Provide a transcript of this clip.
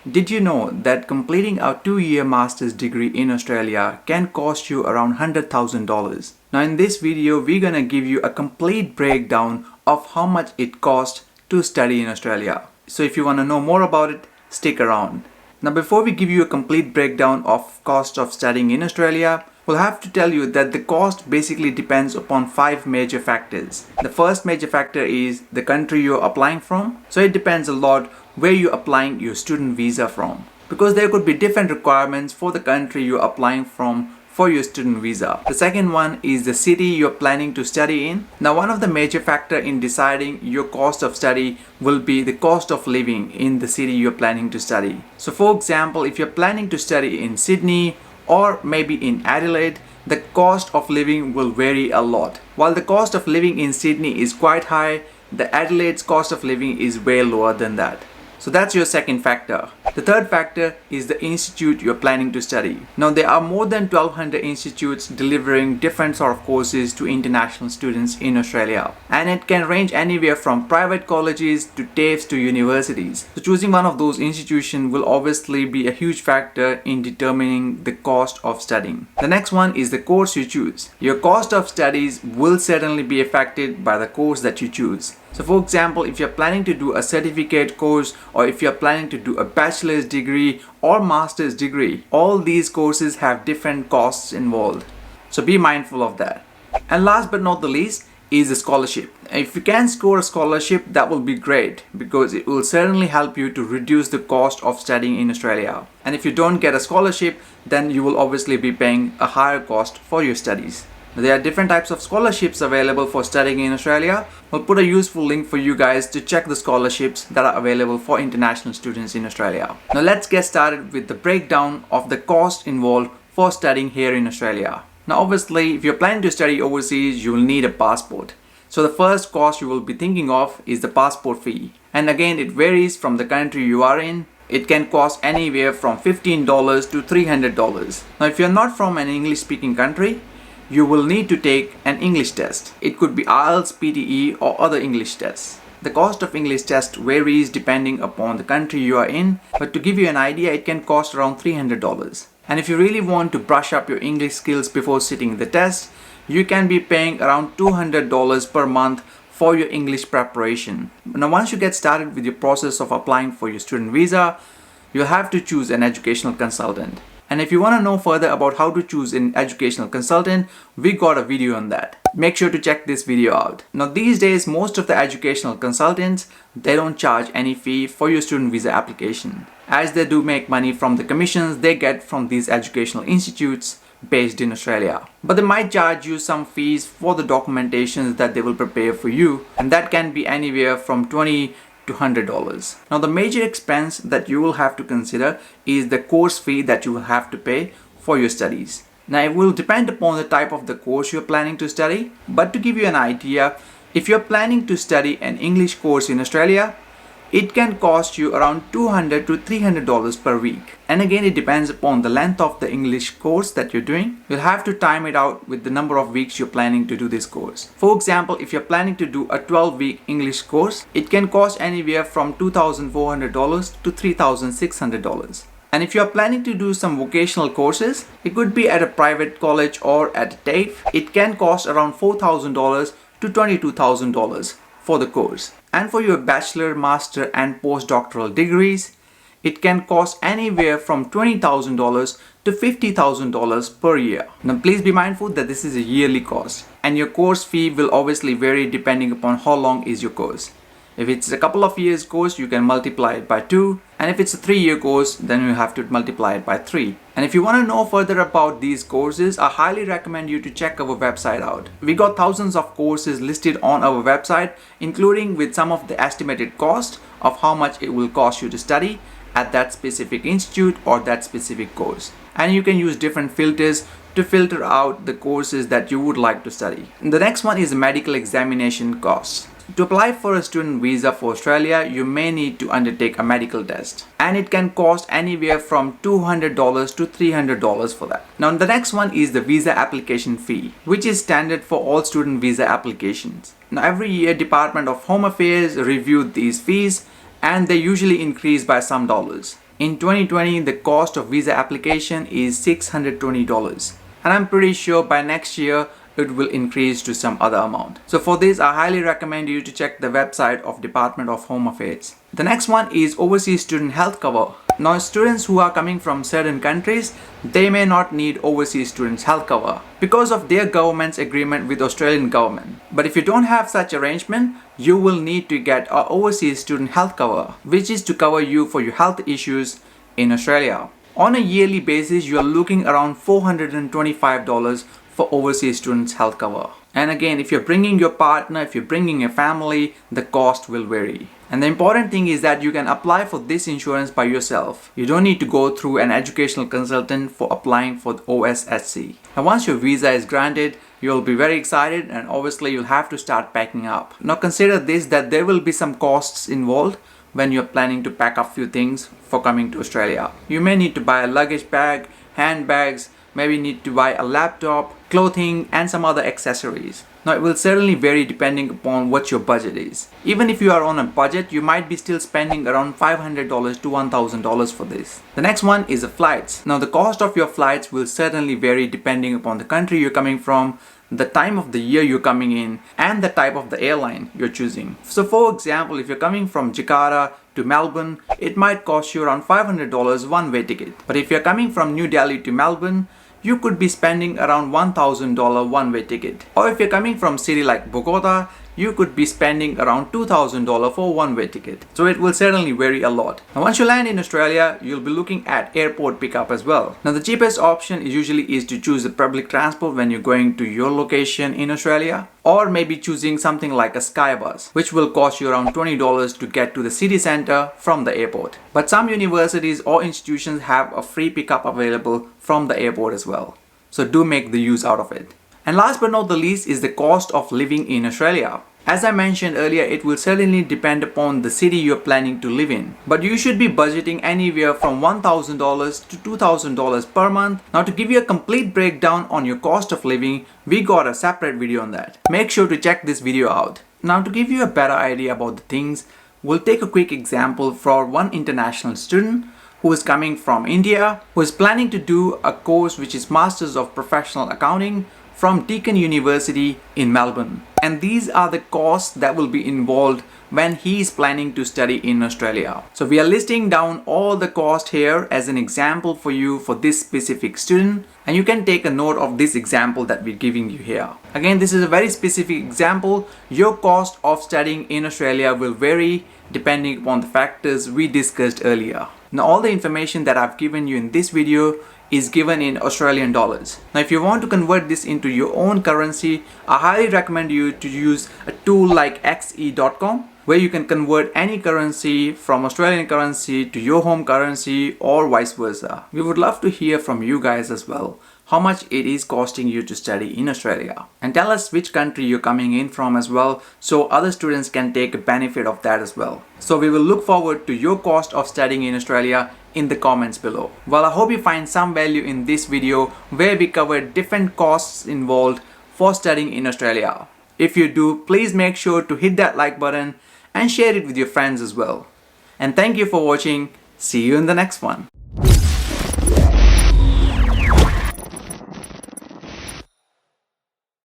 Did you know that completing a 2-year master's degree in Australia can cost you around $100,000? Now in this video, we're gonna give you a complete breakdown of how much it costs to study in Australia. So if you wanna know more about it, stick around. Now before we give you a complete breakdown of cost of studying in Australia, we'll have to tell you that the cost basically depends upon 5 major factors. The first major factor is the country you're applying from. So it depends a lot where you're applying your student visa from, because there could be different requirements for the country you're applying from for your student visa. The second one is the city you're planning to study in. Now one of the major factor in deciding your cost of study will be the cost of living in the city you're planning to study. So for example, if you're planning to study in Sydney or maybe in Adelaide, the cost of living will vary a lot. While the cost of living in Sydney is quite high, the Adelaide's cost of living is way lower than that. So that's your second factor. The third factor is the institute you're planning to study. Now there are more than 1200 institutes delivering different sort of courses to international students in Australia. And it can range anywhere from private colleges to TAFEs to universities. So choosing one of those institutions will obviously be a huge factor in determining the cost of studying. The next one is the course you choose. Your cost of studies will certainly be affected by the course that you choose. So for example, if you're planning to do a certificate course, or if you're planning to do a bachelor's degree or master's degree, all these courses have different costs involved. So be mindful of that. And last but not the least is the scholarship. If you can score a scholarship, that will be great, because it will certainly help you to reduce the cost of studying in Australia. And if you don't get a scholarship, then you will obviously be paying a higher cost for your studies. There are different types of scholarships available for studying in Australia. We'll put a useful link for you guys to check the scholarships that are available for international students in Australia. Now let's get started with the breakdown of the cost involved for studying here in Australia. Now obviously, if you're planning to study overseas, you will need a passport. So the first cost you will be thinking of is the passport fee. And again, it varies from the country you are in. It can cost anywhere from $15 to $300. Now if you're not from an English speaking country, you will need to take an English test. It could be IELTS, PTE or other English tests. The cost of English test varies depending upon the country you are in, but to give you an idea, it can cost around $300. And if you really want to brush up your English skills before sitting the test, you can be paying around $200 per month for your English preparation. Now once you get started with your process of applying for your student visa, you'll have to choose an educational consultant. And if you want to know further about how to choose an educational consultant, we got a video on that. Make sure to check this video out. Now these days, most of the educational consultants, they don't charge any fee for your student visa application, as they do make money from the commissions they get from these educational institutes based in Australia. But they might charge you some fees for the documentations that they will prepare for you, and that can be anywhere from $20 to $100. Now the major expense that you will have to consider is the course fee that you will have to pay for your studies. Now it will depend upon the type of the course you're planning to study, but to give you an idea, if you're planning to study an English course in Australia, it can cost you around $200 to $300 per week. And again, it depends upon the length of the English course that you're doing. You'll have to time it out with the number of weeks you're planning to do this course. For example, if you're planning to do a 12-week English course, it can cost anywhere from $2,400 to $3,600. And if you're planning to do some vocational courses, it could be at a private college or at a TAFE, it can cost around $4,000 to $22,000 for the course. And for your bachelor, master and postdoctoral degrees, it can cost anywhere from $20,000 to $50,000 per year. Now please be mindful that this is a yearly cost, and your course fee will obviously vary depending upon how long is your course. If it's a couple of years course, you can multiply it by 2, and if it's a 3-year course, then you have to multiply it by 3. And if you want to know further about these courses, I highly recommend you to check our website out. We got thousands of courses listed on our website, including with some of the estimated cost of how much it will cost you to study at that specific institute or that specific course. And you can use different filters to filter out the courses that you would like to study. And the next one is medical examination costs. To apply for a student visa for Australia, you may need to undertake a medical test, and it can cost anywhere from $200 to $300 for that. Now the next one is the visa application fee, which is standard for all student visa applications. Now every year Department of Home Affairs review these fees, and they usually increase by some dollars. In 2020, the cost of visa application is $620. And I'm pretty sure by next year, it will increase to some other amount. So for this, I highly recommend you to check the website of Department of Home Affairs. The next one is overseas student health cover. Now, students who are coming from certain countries, they may not need overseas students health cover because of their government's agreement with Australian government. But if you don't have such arrangement, you will need to get an overseas student health cover, which is to cover you for your health issues in Australia. On a yearly basis, you are looking around $425 for overseas students health cover. And again, if you're bringing your partner, if you're bringing a family, the cost will vary. And the important thing is that you can apply for this insurance by yourself. You don't need to go through an educational consultant for applying for the OSHC. And once your visa is granted, you'll be very excited and obviously you'll have to start packing up. Now consider this, that there will be some costs involved when you're planning to pack up few things for coming to Australia. You may need to buy a luggage bag, handbags, maybe need to buy a laptop, clothing and some other accessories. Now it will certainly vary depending upon what your budget is. Even if you are on a budget, you might be still spending around $500 to $1,000 for this. The next one is the flights. Now the cost of your flights will certainly vary depending upon the country you're coming from, the time of the year you're coming in, and the type of the airline you're choosing. So for example, if you're coming from Jakarta to Melbourne, it might cost you around $500 one-way ticket. But if you're coming from New Delhi to Melbourne, you could be spending around $1,000 one-way ticket. Or if you're coming from city like Bogota, you could be spending around $2,000 for one-way ticket. So it will certainly vary a lot. Now once you land in Australia, you'll be looking at airport pickup as well. Now the cheapest option usually is to choose a public transport when you're going to your location in Australia, or maybe choosing something like a Skybus, which will cost you around $20 to get to the city center from the airport. But some universities or institutions have a free pickup available from the airport as well. So do make the use out of it. And last but not the least is the cost of living in Australia. As I mentioned earlier, it will certainly depend upon the city you're planning to live in. But you should be budgeting anywhere from $1,000 to $2,000 per month. Now to give you a complete breakdown on your cost of living, we got a separate video on that. Make sure to check this video out. Now to give you a better idea about the things, we'll take a quick example for one international student who is coming from India, who is planning to do a course which is Masters of Professional Accounting from Deakin University in Melbourne. And these are the costs that will be involved when he is planning to study in Australia. So we are listing down all the costs here as an example for you for this specific student, and you can take a note of this example that we're giving you here. Again, this is a very specific example. Your cost of studying in Australia will vary depending upon the factors we discussed earlier. Now all the information that I've given you in this video is given in Australian dollars. Now if you want to convert this into your own currency, I highly recommend you to use a tool like xe.com, where you can convert any currency from Australian currency to your home currency or vice versa. We would love to hear from you guys as well, how much it is costing you to study in Australia. And tell us which country you're coming in from as well, so other students can take a benefit of that as well. So we will look forward to your cost of studying in Australia in the comments below. Well, I hope you find some value in this video where we covered different costs involved for studying in Australia. If you do, please make sure to hit that like button and share it with your friends as well. And thank you for watching. See you in the next one.